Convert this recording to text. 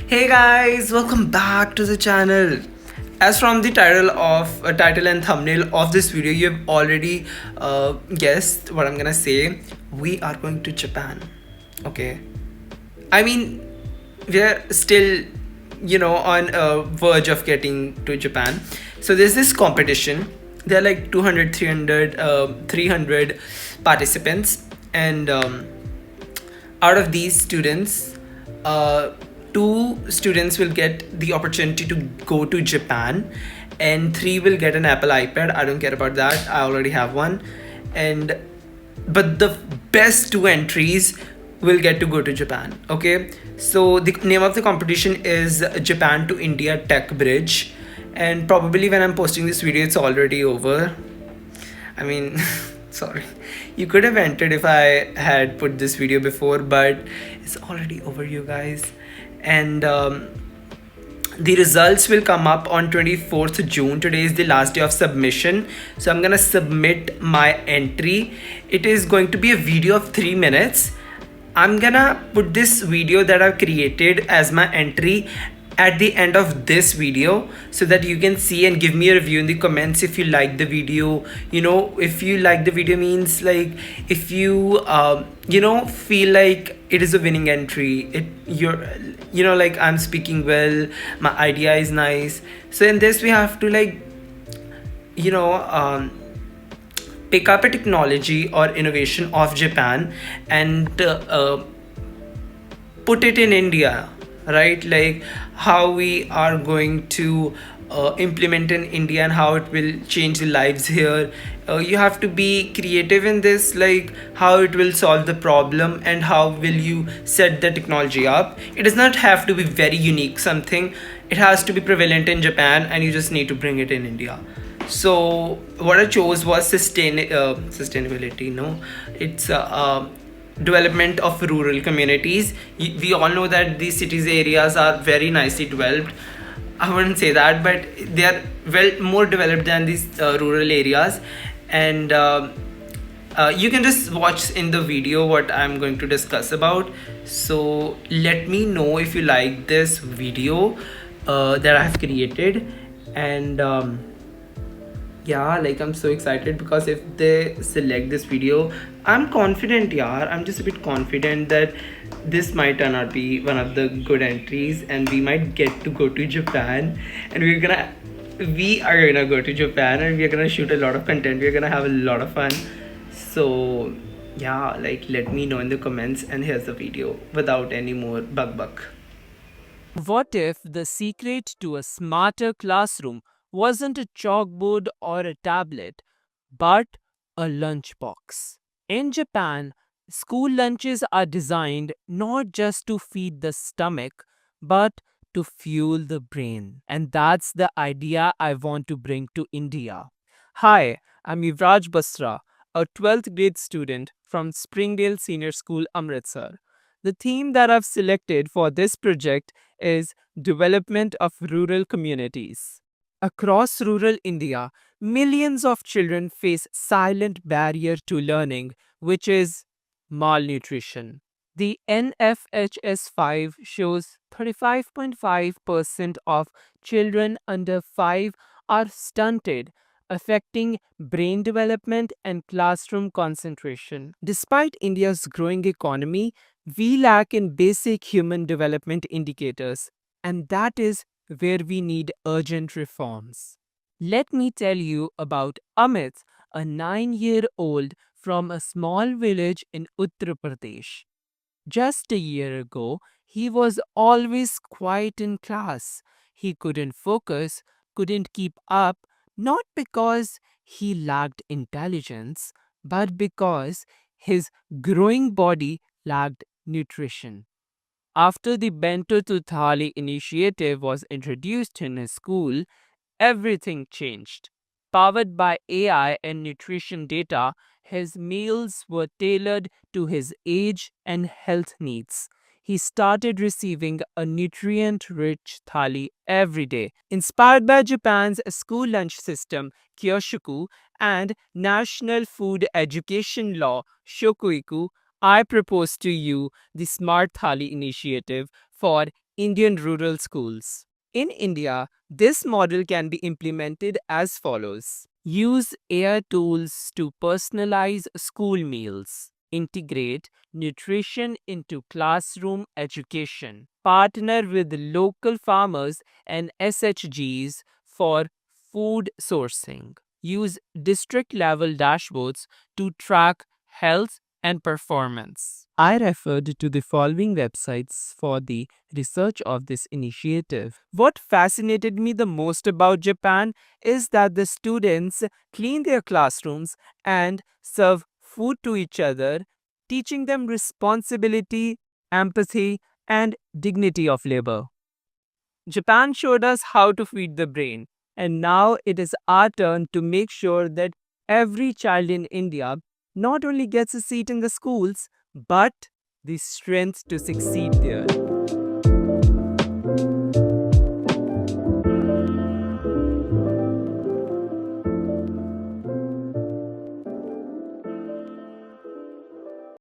Hey guys, welcome back to the channel. As from the title and thumbnail of this video, you have already guessed what I'm gonna say. We are going to Japan. Okay. I mean, we are still, on a verge of getting to Japan. So there's this competition. There are like 200, 300, 300 participants, and out of these students, uh, two students will get the opportunity to go to Japan, and three will get an Apple iPad. I don't care about that. I already have one, and but the best two entries will get to go to Japan. Okay, so the name of the competition is Japan to India Tech Bridge, and probably when I'm posting this video, it's already over. I mean, sorry. You could have entered if I had put this video before, but it's already over, you guys. And the results will come up on 24th June. Today is the last day of submission. So I'm gonna submit my entry. It is going to be a video of 3 minutes. I'm gonna put this video that I've created as my entry at the end of this video so that you can see and give me a review in the comments if you like the video. If you like the video means like if you feel like it is a winning entry, like I'm speaking well, my idea is nice. So in this we have to like you know pick up a technology or innovation of Japan and put it in India, right? Like how we are going to implement in India and how it will change the lives here. You have to be creative in this, like how it will solve the problem and how will you set the technology up. It does not have to be very unique something. It has to be prevalent in Japan and you just need to bring it in India. So what I chose was sustainability. No, it's development of rural communities. We all know that these cities areas are very nicely developed. I wouldn't say that, but they are well more developed than these rural areas. And you can just watch in the video what I'm going to discuss about. So let me know if you like this video that I have created. And yeah, like I'm so excited because if they select this video, I'm confident, yeah, I'm just a bit confident that this might turn out to be one of the good entries and we might get to go to Japan, and we are gonna go to Japan and we're gonna shoot a lot of content, we're gonna have a lot of fun. So yeah, like let me know in the comments, and here's the video without any more bug. What if the secret to a smarter classroom wasn't a chalkboard or a tablet, but a lunchbox? In Japan, school lunches are designed not just to feed the stomach, but to fuel the brain. And that's the idea I want to bring to India. Hi, I'm Yuvraj Basra, a 12th grade student from Springdale Senior School, Amritsar. The theme that I've selected for this project is development of rural communities. Across rural India, millions of children face silent barrier to learning, which is malnutrition. The NFHS 5 shows 35.5% of children under 5 are stunted, affecting brain development and classroom concentration. Despite India's growing economy, we lack in basic human development indicators, and that is where we need urgent reforms. Let me tell you about Amit, a 9-year-old from a small village in Uttar Pradesh. Just a year ago, he was always quiet in class. He couldn't focus, couldn't keep up, not because he lacked intelligence, but because his growing body lacked nutrition. After the Bento to Thali initiative was introduced in his school, everything changed. Powered by AI and nutrition data, his meals were tailored to his age and health needs. He started receiving a nutrient rich thali every day. Inspired by Japan's school lunch system, Kyoshoku, and National Food Education Law, Shokuiku, I propose to you the Smart Thali initiative for Indian rural schools. In India, this model can be implemented as follows. Use AI tools to personalize school meals. Integrate nutrition into classroom education. Partner with local farmers and SHGs for food sourcing. Use district level dashboards to track health and performance. I referred to the following websites for the research of this initiative. What fascinated me the most about Japan is that the students clean their classrooms and serve food to each other, teaching them responsibility, empathy, and dignity of labor. Japan showed us how to feed the brain, and now it is our turn to make sure that every child in India not only gets a seat in the schools, but the strength to succeed there.